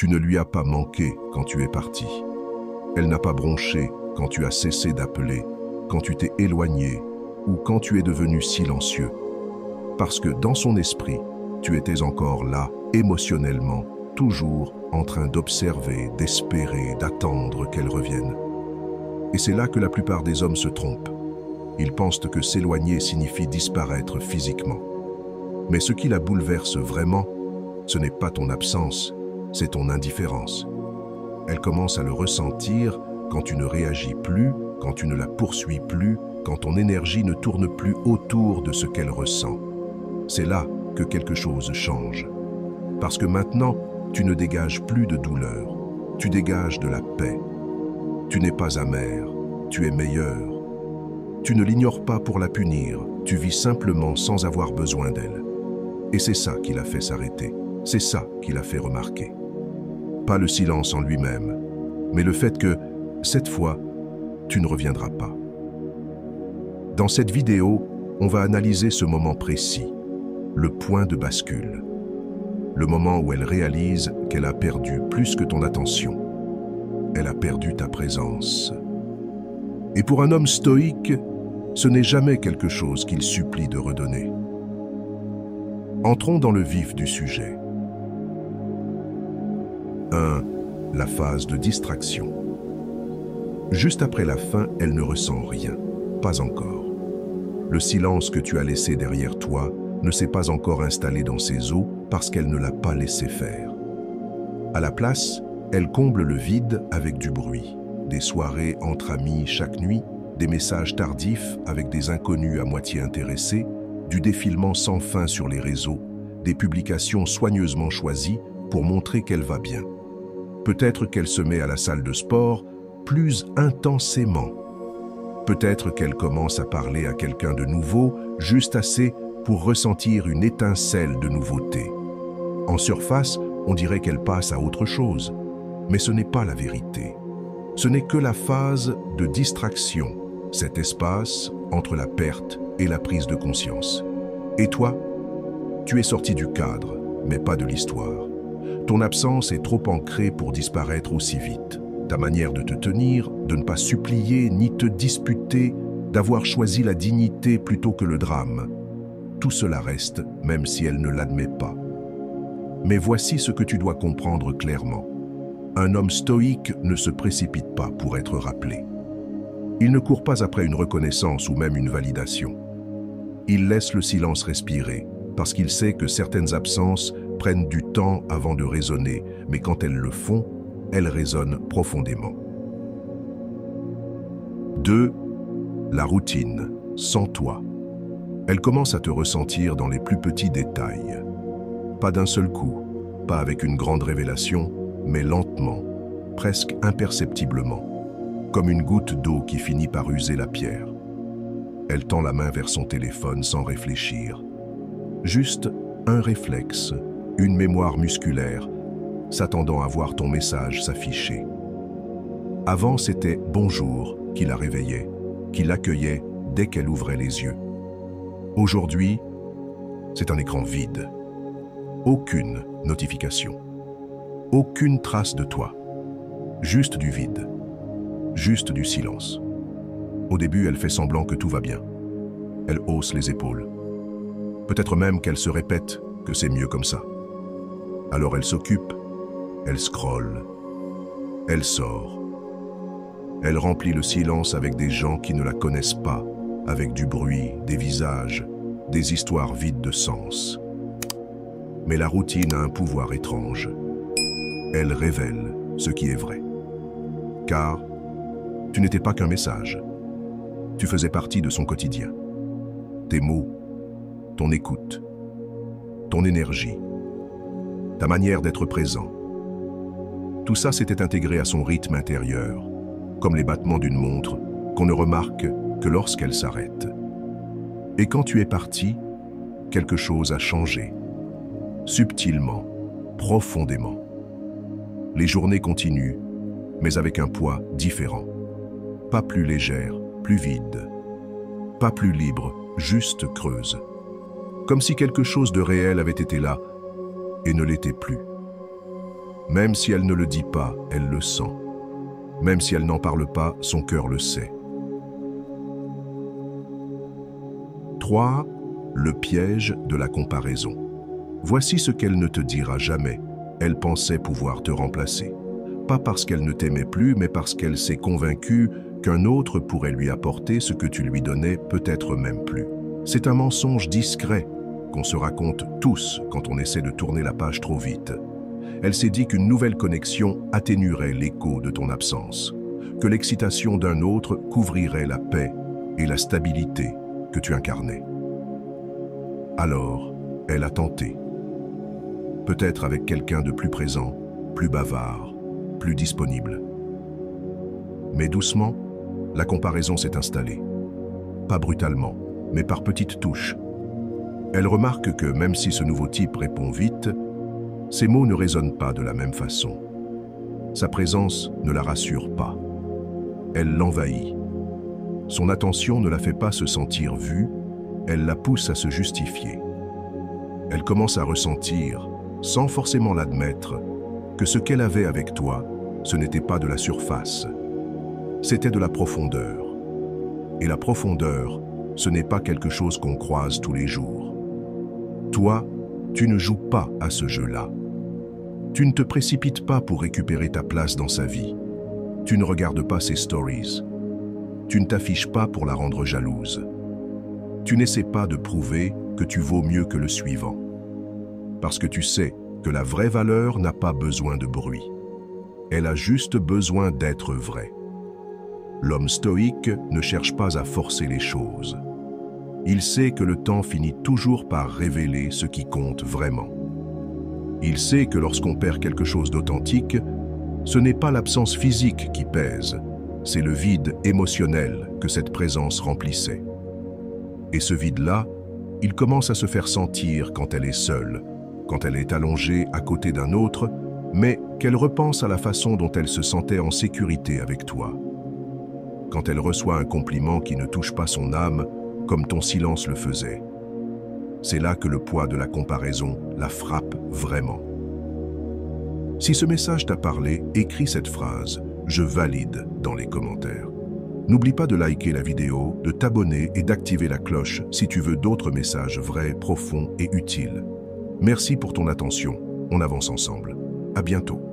Tu ne lui as pas manqué quand tu es parti. Elle n'a pas bronché quand tu as cessé d'appeler, quand tu t'es éloigné ou quand tu es devenu silencieux. Parce que dans son esprit, tu étais encore là, émotionnellement, toujours en train d'observer, d'espérer, d'attendre qu'elle revienne. Et c'est là que la plupart des hommes se trompent. Ils pensent que s'éloigner signifie disparaître physiquement. Mais ce qui la bouleverse vraiment, ce n'est pas ton absence, c'est ton indifférence. Elle commence à le ressentir quand tu ne réagis plus, quand tu ne la poursuis plus, quand ton énergie ne tourne plus autour de ce qu'elle ressent. C'est là que quelque chose change. Parce que maintenant, tu ne dégages plus de douleur, tu dégages de la paix. Tu n'es pas amer, tu es meilleur. Tu ne l'ignores pas pour la punir, tu vis simplement sans avoir besoin d'elle. Et c'est ça qui l'a fait s'arrêter, c'est ça qui l'a fait remarquer. Pas le silence en lui-même, mais le fait que, cette fois, tu ne reviendras pas. Dans cette vidéo, on va analyser ce moment précis, le point de bascule. Le moment où elle réalise qu'elle a perdu plus que ton attention. Elle a perdu ta présence. Et pour un homme stoïque, ce n'est jamais quelque chose qu'il supplie de redonner. Entrons dans le vif du sujet. 1. La phase de distraction. Juste après la fin, elle ne ressent rien, pas encore. Le silence que tu as laissé derrière toi ne s'est pas encore installé dans ses os parce qu'elle ne l'a pas laissé faire. À la place, elle comble le vide avec du bruit, des soirées entre amis chaque nuit, des messages tardifs avec des inconnus à moitié intéressés, du défilement sans fin sur les réseaux, des publications soigneusement choisies pour montrer qu'elle va bien. Peut-être qu'elle se met à la salle de sport plus intensément. Peut-être qu'elle commence à parler à quelqu'un de nouveau, juste assez pour ressentir une étincelle de nouveauté. En surface, on dirait qu'elle passe à autre chose. Mais ce n'est pas la vérité. Ce n'est que la phase de distraction, cet espace entre la perte et la prise de conscience. Et toi, tu es sorti du cadre, mais pas de l'histoire. Ton absence est trop ancrée pour disparaître aussi vite. Ta manière de te tenir, de ne pas supplier ni te disputer, d'avoir choisi la dignité plutôt que le drame. Tout cela reste, même si elle ne l'admet pas. Mais voici ce que tu dois comprendre clairement. Un homme stoïque ne se précipite pas pour être rappelé. Il ne court pas après une reconnaissance ou même une validation. Il laisse le silence respirer, parce qu'il sait que certaines absences prennent du temps avant de résonner, mais quand elles le font, elles résonnent profondément. 2. La routine, sans toi. Elle commence à te ressentir dans les plus petits détails. Pas d'un seul coup, pas avec une grande révélation, mais lentement, presque imperceptiblement, comme une goutte d'eau qui finit par user la pierre. Elle tend la main vers son téléphone sans réfléchir. Juste un réflexe, une mémoire musculaire, s'attendant à voir ton message s'afficher. Avant, c'était « bonjour » qui la réveillait, qui l'accueillait dès qu'elle ouvrait les yeux. Aujourd'hui, c'est un écran vide. Aucune notification. Aucune trace de toi. Juste du vide. Juste du silence. Au début, elle fait semblant que tout va bien. Elle hausse les épaules. Peut-être même qu'elle se répète que c'est mieux comme ça. Alors elle s'occupe, elle scrolle, elle sort. Elle remplit le silence avec des gens qui ne la connaissent pas, avec du bruit, des visages, des histoires vides de sens. Mais la routine a un pouvoir étrange. Elle révèle ce qui est vrai. Car tu n'étais pas qu'un message. Tu faisais partie de son quotidien. Tes mots, ton écoute, ton énergie, ta manière d'être présent. Tout ça s'était intégré à son rythme intérieur, comme les battements d'une montre qu'on ne remarque que lorsqu'elle s'arrête. Et quand tu es parti, quelque chose a changé. Subtilement, profondément. Les journées continuent, mais avec un poids différent. Pas plus légère, plus vide. Pas plus libre, juste creuse. Comme si quelque chose de réel avait été là et ne l'était plus. Même si elle ne le dit pas, elle le sent. Même si elle n'en parle pas, son cœur le sait. 3. Le piège de la comparaison. Voici ce qu'elle ne te dira jamais. Elle pensait pouvoir te remplacer. Pas parce qu'elle ne t'aimait plus, mais parce qu'elle s'est convaincue qu'un autre pourrait lui apporter ce que tu lui donnais, peut-être même plus. C'est un mensonge discret qu'on se raconte tous quand on essaie de tourner la page trop vite. Elle s'est dit qu'une nouvelle connexion atténuerait l'écho de ton absence, que l'excitation d'un autre couvrirait la paix et la stabilité que tu incarnais. Alors, elle a tenté. Peut-être avec quelqu'un de plus présent, plus bavard, plus disponible. Mais doucement, la comparaison s'est installée. Pas brutalement, mais par petites touches. Elle remarque que même si ce nouveau type répond vite, ses mots ne résonnent pas de la même façon. Sa présence ne la rassure pas. Elle l'envahit. Son attention ne la fait pas se sentir vue, elle la pousse à se justifier. Elle commence à ressentir, sans forcément l'admettre, que ce qu'elle avait avec toi, ce n'était pas de la surface. C'était de la profondeur. Et la profondeur, ce n'est pas quelque chose qu'on croise tous les jours. Toi, tu ne joues pas à ce jeu-là. Tu ne te précipites pas pour récupérer ta place dans sa vie. Tu ne regardes pas ses stories. Tu ne t'affiches pas pour la rendre jalouse. Tu n'essaies pas de prouver que tu vaux mieux que le suivant. Parce que tu sais que la vraie valeur n'a pas besoin de bruit. Elle a juste besoin d'être vraie. L'homme stoïque ne cherche pas à forcer les choses. Il sait que le temps finit toujours par révéler ce qui compte vraiment. Il sait que lorsqu'on perd quelque chose d'authentique, ce n'est pas l'absence physique qui pèse, c'est le vide émotionnel que cette présence remplissait. Et ce vide-là, il commence à se faire sentir quand elle est seule, quand elle est allongée à côté d'un autre, mais qu'elle repense à la façon dont elle se sentait en sécurité avec toi. Quand elle reçoit un compliment qui ne touche pas son âme, comme ton silence le faisait. C'est là que le poids de la comparaison la frappe vraiment. Si ce message t'a parlé, écris cette phrase « Je valide » dans les commentaires. N'oublie pas de liker la vidéo, de t'abonner et d'activer la cloche si tu veux d'autres messages vrais, profonds et utiles. Merci pour ton attention. On avance ensemble. À bientôt.